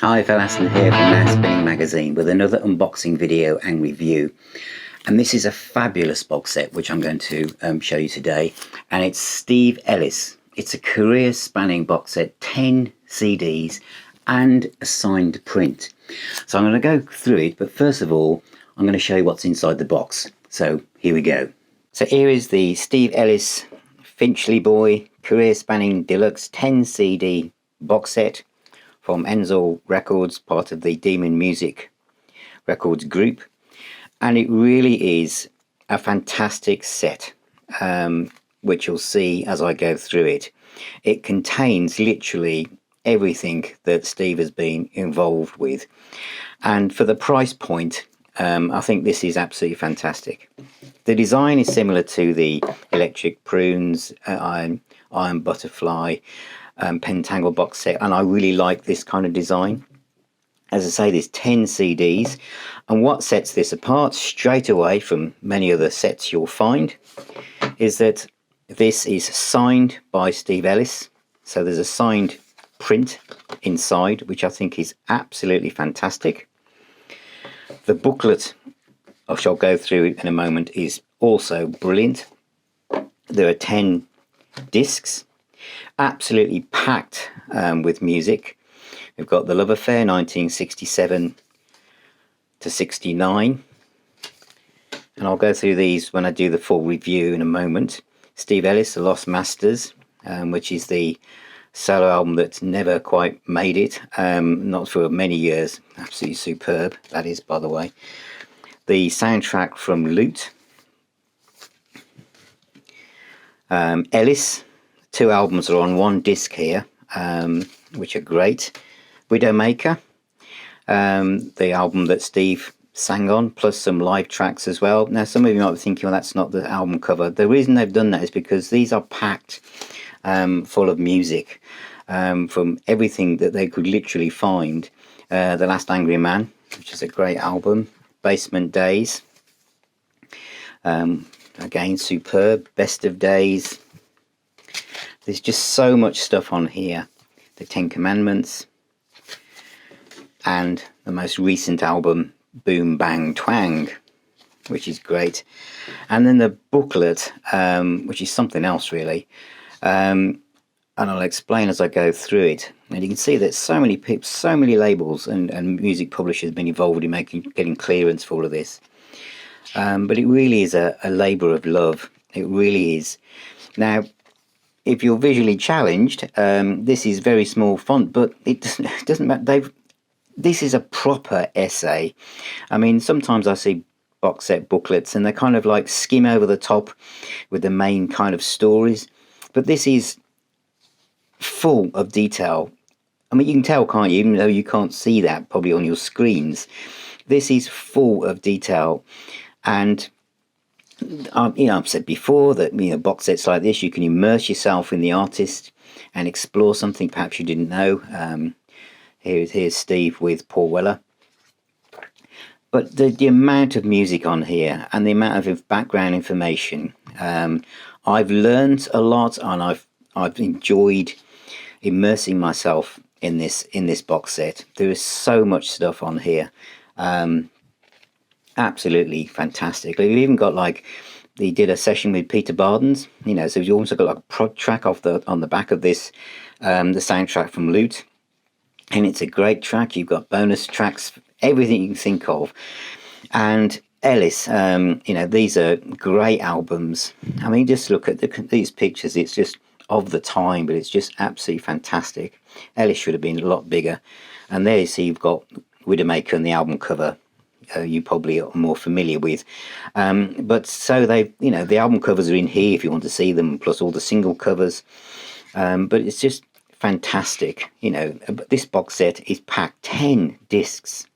Hi, Phil Aston here from Now Spinning Magazine with another unboxing video and review. And this is a fabulous box set which I'm going to show you today. And it's Steve Ellis. It's a career spanning box set, 10 CDs and a signed print. So I'm going to go through it, but first of all, I'm going to show you what's inside the box. So here we go. So here is the Steve Ellis Finchley Boy career spanning Deluxe 10 CD box set from Edsel Records, part of the Demon Music Records group. And it really is a fantastic set, which you'll see as I go through it. It contains literally everything that Steve has been involved with. And for the price point, I think this is absolutely fantastic. The design is similar to the Electric Prunes, Iron Butterfly, Pentangle box set, and I really like this kind of design. As I say, there's 10 CDs, and what sets this apart straight away from many other sets you'll find is that this is signed by Steve Ellis. So there's a signed print inside, which I think is absolutely fantastic. The booklet, I shall go through in a moment, is also brilliant. There are 10 discs, absolutely packed with music. We've got The Love Affair 1967 to 69, and I'll go through these when I do the full review in a moment. Steve Ellis, The Lost Masters, which is the solo album that never quite made it, not for many years. Absolutely superb, that is, by the way. The soundtrack from Loot. Ellis, 2 albums are on 1 disc here, which are great. Widowmaker, the album that Steve sang on, plus some live tracks as well. Now, some of you might be thinking, well, that's not the album cover. The reason they've done that is because these are packed full of music from everything that they could literally find. The Last Angry Man, which is a great album. Basement Days, again, superb. Best of Days. There's just so much stuff on here. The 10 Commandments, and the most recent album, Boom Bang Twang, which is great. And then the booklet, which is something else really, and I'll explain as I go through it. And you can see that so many people, so many labels and music publishers have been involved in getting clearance for all of this. But it really is a labour of love. It really is. Now, if you're visually challenged, this is very small font, but it doesn't matter. This is a proper essay. I mean, sometimes I see box set booklets and they kind of like skim over the top with the main kind of stories, but this is full of detail. I mean, you can tell, can't you, even though you can't see that probably on your screens. This is full of detail. And I've said before that, box sets like this, you can immerse yourself in the artist and explore something perhaps you didn't know. Here's Steve with Paul Weller. But the amount of music on here and the amount of background information, I've learned a lot, and I've enjoyed immersing myself in this box set. There is so much stuff on here. Absolutely fantastic. We've even got, like, he did a session with Peter Bardens, so you also got like a prod track on the back of this, the soundtrack from Loot, and it's a great track. You've got bonus tracks, everything you can think of. And Ellis, these are great albums. I mean, just look at these pictures. It's just of the time, but it's just absolutely fantastic. Ellis should have been a lot bigger. And there you see you've got Widowmaker and the album cover. You probably are more familiar with, but so they, the album covers are in here if you want to see them, plus all the single covers. But it's just fantastic. This box set is packed 10 discs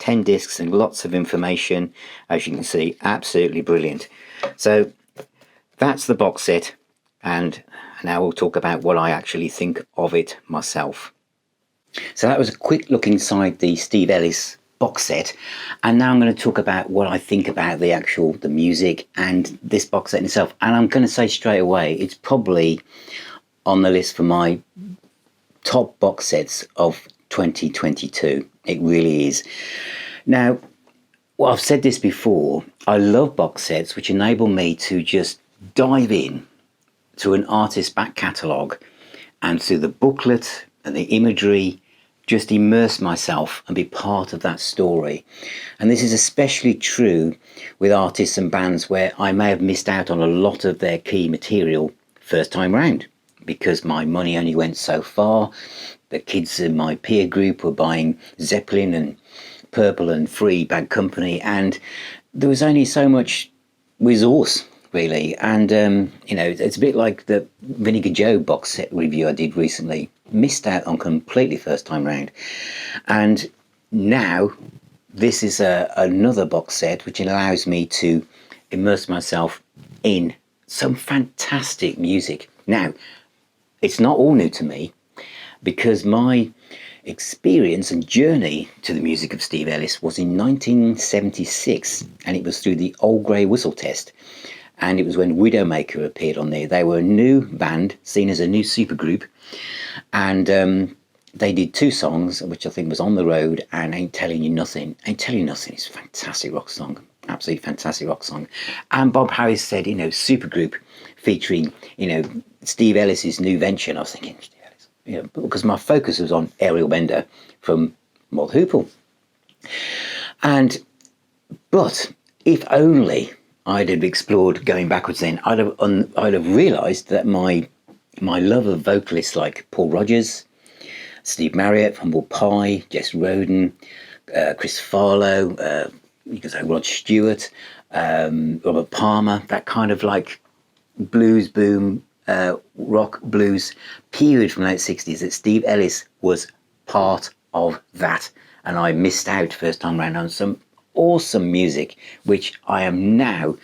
and lots of information, as you can see. Absolutely brilliant. So that's the box set, and now we'll talk about what I actually think of it myself. So that was a quick look inside the Steve Ellis box set, and now I'm going to talk about what I think about the music and this box set in itself. And I'm going to say straight away, it's probably on the list for my top box sets of 2022. It really is. Now, well, I've said this before, I love box sets which enable me to just dive in to an artist's back catalogue and through the booklet and the imagery, just immerse myself and be part of that story. And this is especially true with artists and bands where I may have missed out on a lot of their key material first time round because my money only went so far. The kids in my peer group were buying Zeppelin and Purple and Free, Bad Company, and there was only so much resource really. And it's a bit like the Vinegar Joe box set review I did recently. Missed out on completely first time round, and now this is another box set which allows me to immerse myself in some fantastic music. Now, it's not all new to me because my experience and journey to the music of Steve Ellis was in 1976, and it was through the Old Grey Whistle test, and it was when Widowmaker appeared on there. They were a new band, seen as a new supergroup, and they did 2 songs, which I think was On the Road and Ain't Telling You Nothing. Ain't Telling You Nothing is a fantastic rock song, absolutely fantastic rock song. And Bob Harris said, supergroup featuring, Steve Ellis's new venture, and I was thinking, because my focus was on Ariel Bender from Mold Hoople. But if only I'd have explored going backwards then, I'd have realised that my love of vocalists like Paul Rodgers, Steve Marriott, Humble Pie, Jess Roden, Chris Farlow, you can say Rod Stewart, Robert Palmer, that kind of like blues boom, rock blues period from the late 60s, that Steve Ellis was part of that, and I missed out first time round on some awesome music which I am now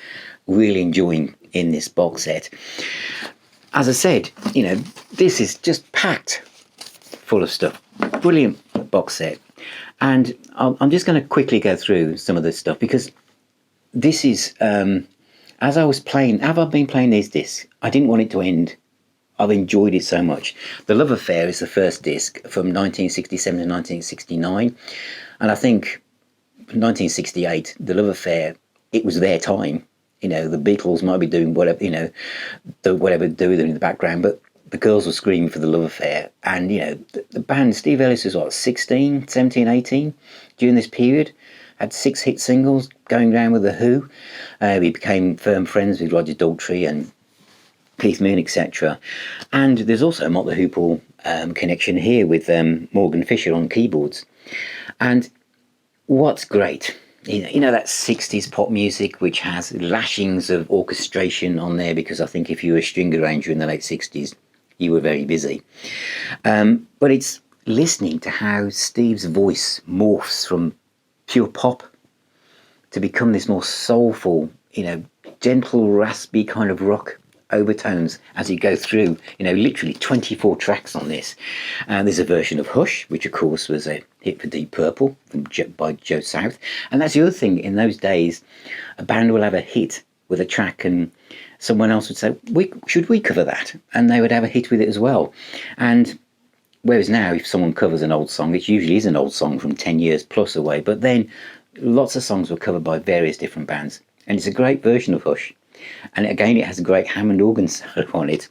really enjoying in this box set. As I said, this is just packed full of stuff. Brilliant box set, and I'm just going to quickly go through some of this stuff because this is as I was playing, I've been playing these discs, I didn't want it to end. I've enjoyed it so much. The Love Affair is the first disc from 1967 to 1969. And I think 1968, The Love Affair, it was their time. The Beatles might be doing whatever, whatever to do with them in the background, but the girls were screaming for The Love Affair. And, the band, Steve Ellis was 16, 17, 18 during this period. Had 6 hit singles, going down with The Who. He became firm friends with Roger Daltrey and Keith Moon, etc. And there's also a Motley Hoople connection here with Morgan Fisher on keyboards. And what's great, that 60s pop music which has lashings of orchestration on there, because I think if you were a string arranger in the late 60s, you were very busy. But it's listening to how Steve's voice morphs from pure pop to become this more soulful, gentle, raspy kind of rock overtones as you go through, literally 24 tracks on this. And there's a version of Hush, which of course was a hit for Deep Purple by Joe South. And that's the other thing, in those days, a band will have a hit with a track and someone else would say, should we cover that? And they would have a hit with it as well. And whereas now, if someone covers an old song, it usually is an old song from 10 years plus away. But then lots of songs were covered by various different bands. And it's a great version of Hush. And again, it has a great Hammond organ solo on it.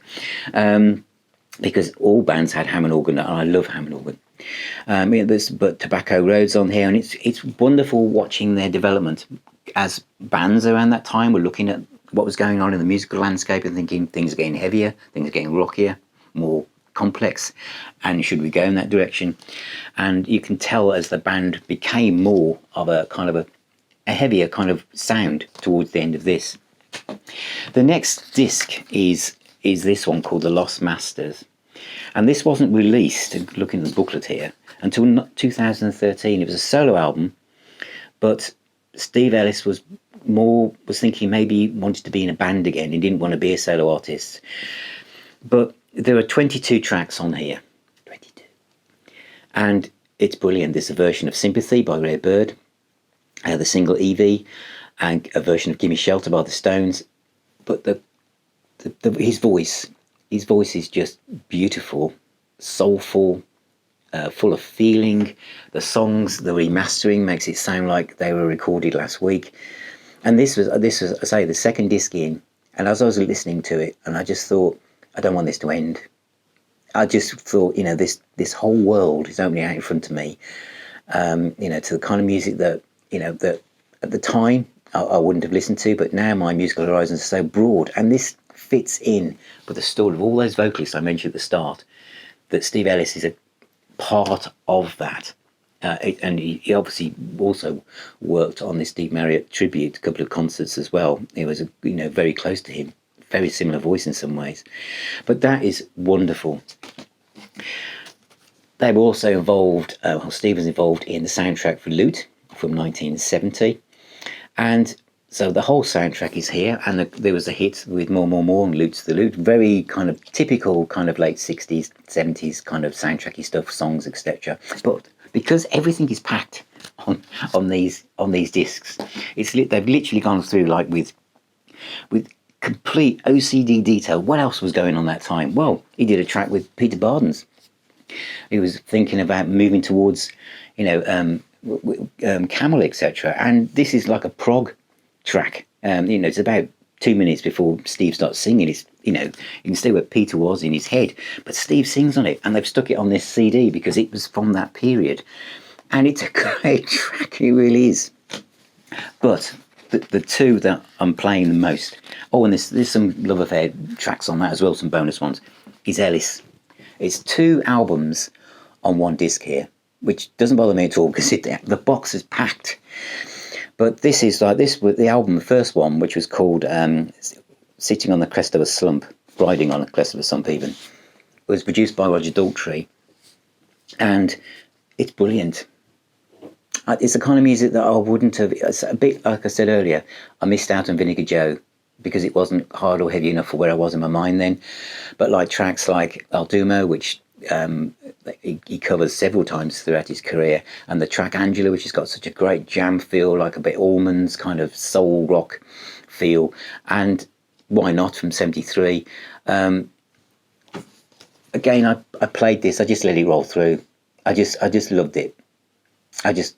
Because all bands had Hammond organ, and I love Hammond organ. But Tobacco Road's on here, and it's wonderful watching their development. As bands around that time were looking at what was going on in the musical landscape and thinking things are getting heavier, things are getting rockier, more complex, and should we go in that direction? And you can tell as the band became more of a kind of a heavier kind of sound towards the end of this. The next disc is this one called The Lost Masters, and this wasn't released, looking at the booklet here, until 2013. It was a solo album, but Steve Ellis was thinking maybe he wanted to be in a band again. He didn't want to be a solo artist. But there are 22 tracks on here. 22. And it's brilliant. There's a version of Sympathy by Ray Bird, the single Evie, and a version of Gimme Shelter by the Stones. But his voice is just beautiful, soulful, full of feeling. The songs, the remastering makes it sound like they were recorded last week. And this was, I say, the second disc in. And as I was listening to it, and I just thought, I don't want this to end. I just thought, this whole world is opening out in front of me. To the kind of music that, that at the time I wouldn't have listened to, but now my musical horizons are so broad. And this fits in with the story of all those vocalists I mentioned at the start, that Steve Ellis is a part of that. And he obviously also worked on this Steve Marriott tribute, a couple of concerts as well. It was, very close to him, very similar voice in some ways. But that is wonderful. They were also involved, Steve was involved in the soundtrack for Loot from 1970. And so the whole soundtrack is here, and there was a hit with More and Loot's the Loot. Very kind of typical kind of late 60s, 70s kind of soundtracky stuff, songs, etc. But because everything is packed on these discs, they've literally gone through like with complete OCD detail. What else was going on that time? Well, he did a track with Peter Bardens. He was thinking about moving towards, Camel, etc. And this is like a prog track. It's about 2 minutes before Steve starts singing. It's, you can see where Peter was in his head, but Steve sings on it, and they've stuck it on this CD because it was from that period. And it's a great track, it really is. But the two that I'm playing the most, and there's some Love Affair tracks on that as well, some bonus ones, is Ellis. It's 2 albums on one disc here, which doesn't bother me at all because the box is packed. But this is like this with the album, the first one, which was called Sitting on the Crest of a Slump, Riding on the Crest of a Slump even, was produced by Roger Daltrey. And it's brilliant. It's the kind of music that I wouldn't have, it's a bit like I said earlier, I missed out on Vinegar Joe because it wasn't hard or heavy enough for where I was in my mind then. But like tracks like Doomo, which he covers several times throughout his career, and the track Angela, which has got such a great jam feel, like a bit Allman's kind of soul rock feel, and Why Not from 73. Again, I played this, I just let it roll through. I just loved it. I just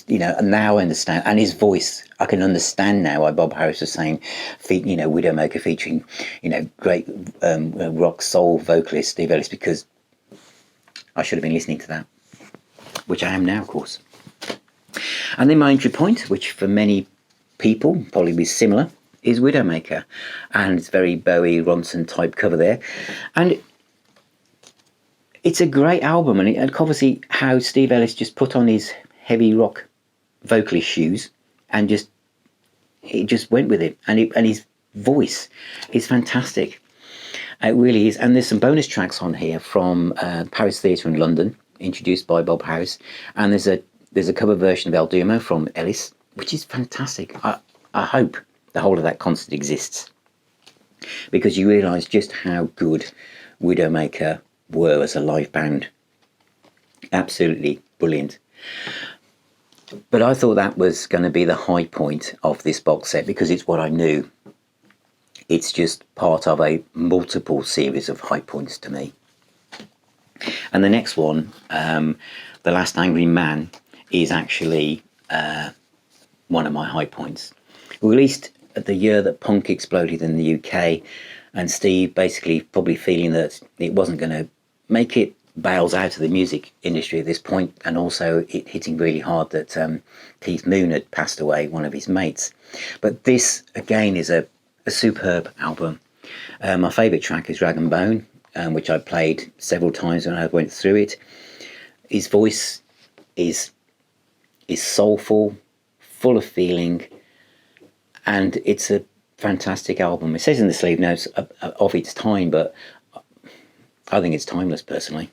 and now I understand. And his voice, I can understand now why Bob Harris was saying, Widowmaker featuring, great rock soul vocalist Steve Ellis, because I should have been listening to that, which I am now, of course. And then my entry point, which for many people probably be similar, is Widowmaker. And it's very Bowie, Ronson type cover there. And it's a great album, and obviously how Steve Ellis just put on his heavy rock vocalist shoes and just went with it, and his voice is fantastic. It really is. And there's some bonus tracks on here from Paris Theatre in London, introduced by Bob Harris, and there's a cover version of El Doomo from Ellis, which is fantastic. I hope the whole of that concert exists, because you realise just how good Widowmaker were as a live band. Absolutely brilliant. But I thought that was going to be the high point of this box set, because it's what I knew. It's just part of a multiple series of high points to me. And the next one, The Last Angry Man, is actually one of my high points. Released at the year that punk exploded in the UK, and Steve basically probably feeling that it wasn't going to make it, bails out of the music industry at this point, and also it hitting really hard that Keith Moon had passed away, one of his mates. But this again is a superb album. My favourite track is Rag and Bone, which I played several times when I went through it. His voice is soulful, full of feeling, and it's a fantastic album. It says in the sleeve notes of its time, but I think it's timeless personally.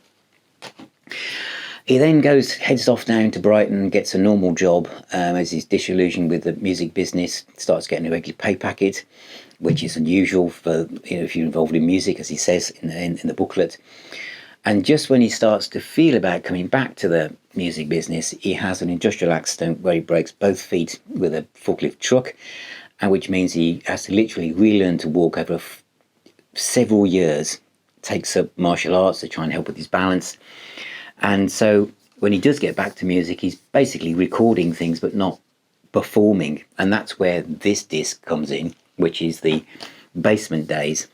He then heads off down to Brighton, gets a normal job as he's disillusioned with the music business, starts getting a regular pay packet, which is unusual for, if you're involved in music, as he says in the booklet. And just when he starts to feel about coming back to the music business, he has an industrial accident where he breaks both feet with a forklift truck, and which means he has to literally relearn to walk over several years, takes up martial arts to try and help with his balance. And so when he does get back to music, he's basically recording things but not performing. And that's where this disc comes in, which is the Basement Days.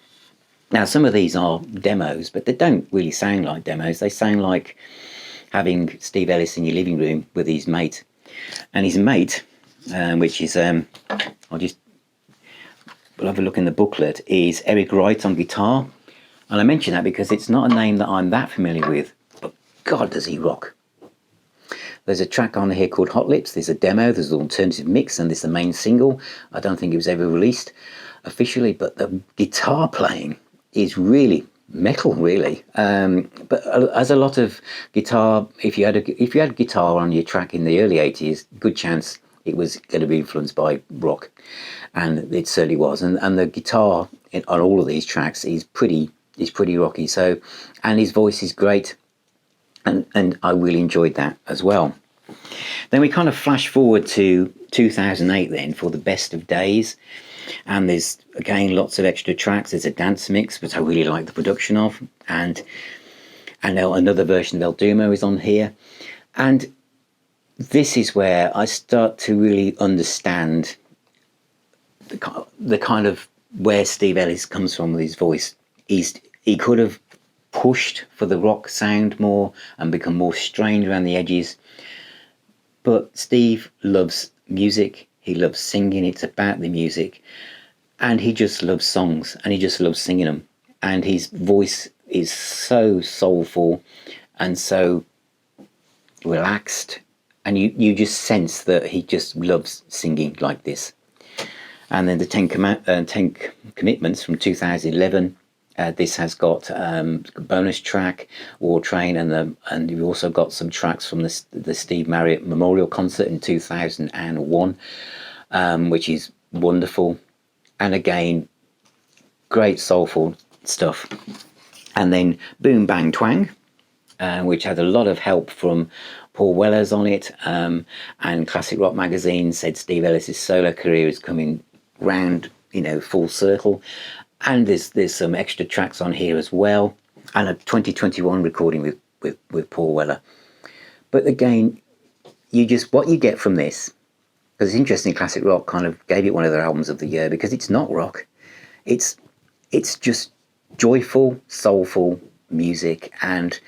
Now, some of these are demos, but they don't really sound like demos. They sound like having Steve Ellis in your living room with his mate. And his mate, which is, we'll have a look in the booklet, is Eric Wright on guitar. And I mention that because it's not a name that I'm that familiar with, but God, does he rock. There's a track on here called Hot Lips. There's a demo, there's an alternative mix, and there's the main single. I don't think it was ever released officially, but the guitar playing is really metal, really. But as a lot of guitar, if you had guitar on your track in the early 80s, good chance it was going to be influenced by rock, and it certainly was. And the guitar on all of these tracks is pretty rocky. So, and his voice is great, and I really enjoyed that as well. Then we kind of flash forward to 2008 then for the Best of Days. And there's, again, lots of extra tracks. There's a dance mix, which I really like the production of. And another version of Doomo is on here. And this is where I start to really understand the kind of where Steve Ellis comes from with his voice. He could have pushed for the rock sound more and become more strained around the edges. But Steve loves music. He loves singing. It's about the music, and he just loves songs, and he just loves singing them. And his voice is so soulful and so relaxed, and you just sense that he just loves singing like this. And then the 10 Commitments from 2011. This has got a bonus track, War Train, and you've also got some tracks from the Steve Marriott Memorial Concert in 2001, which is wonderful. And again, great soulful stuff. And then Boom Bang Twang, which had a lot of help from Paul Weller's on it, and Classic Rock Magazine said Steve Ellis's solo career is coming round, full circle. And there's some extra tracks on here as well, and a 2021 recording with Paul Weller. But again, what you get from this, because it's interesting, Classic Rock kind of gave it one of their albums of the year, because it's not rock, it's just joyful, soulful music. And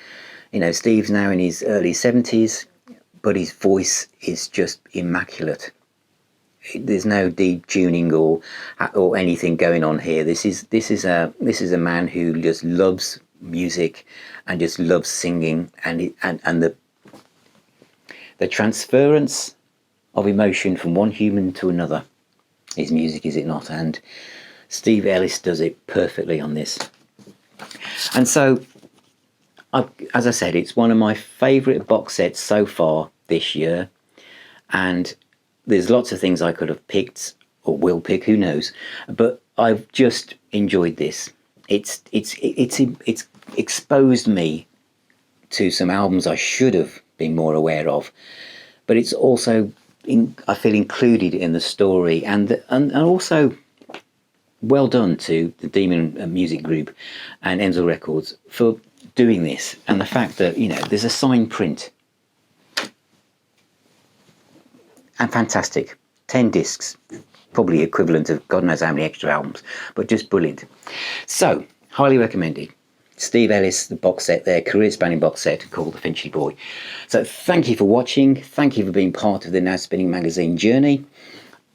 Steve's now in his early 70s, but his voice is just immaculate. There's no deep tuning or anything going on here. This is a man who just loves music and just loves singing, and the transference of emotion from one human to another is music, is it not? And Steve Ellis does it perfectly on this. And so, as I said, it's one of my favourite box sets so far this year, and there's lots of things I could have picked or will pick, who knows, but I've just enjoyed this. It's exposed me to some albums I should have been more aware of, but it's also I feel included in the story, and also well done to the Demon Music Group and Edsel Records for doing this, and the fact that there's a signed print. And fantastic. 10 discs, probably equivalent of God knows how many extra albums, but just brilliant. So, highly recommended. Steve Ellis, the box set there, career spanning box set called The Finchley Boy. So thank you for watching. Thank you for being part of the Now Spinning Magazine journey.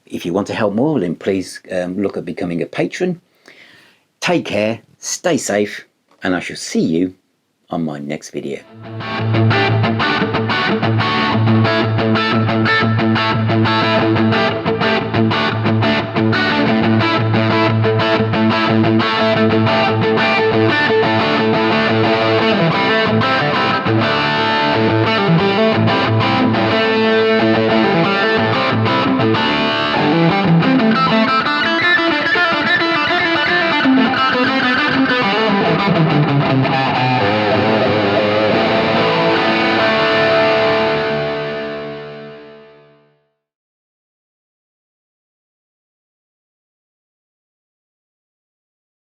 If you want to help more, then please look at becoming a patron. Take care, stay safe, and I shall see you on my next video.